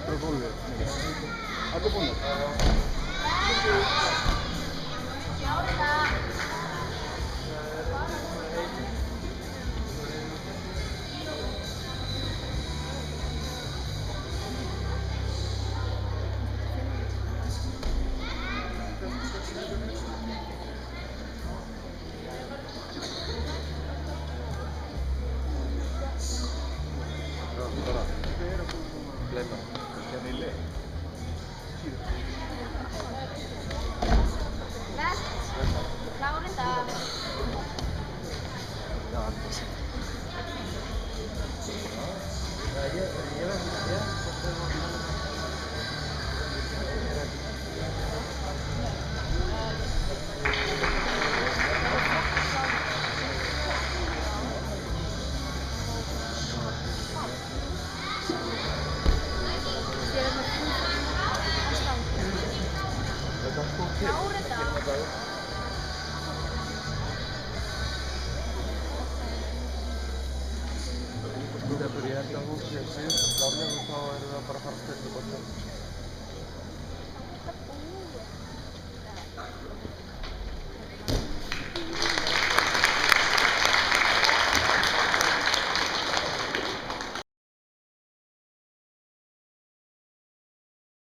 Aftur á gólfið. Allir búnir? Gleyma. Hérna í lið. Vest. Klára þetta. Já, alveg. Klára þetta. Þegar ég held að hún sé síðust að klára og þá erum við bara að fara að spila bort.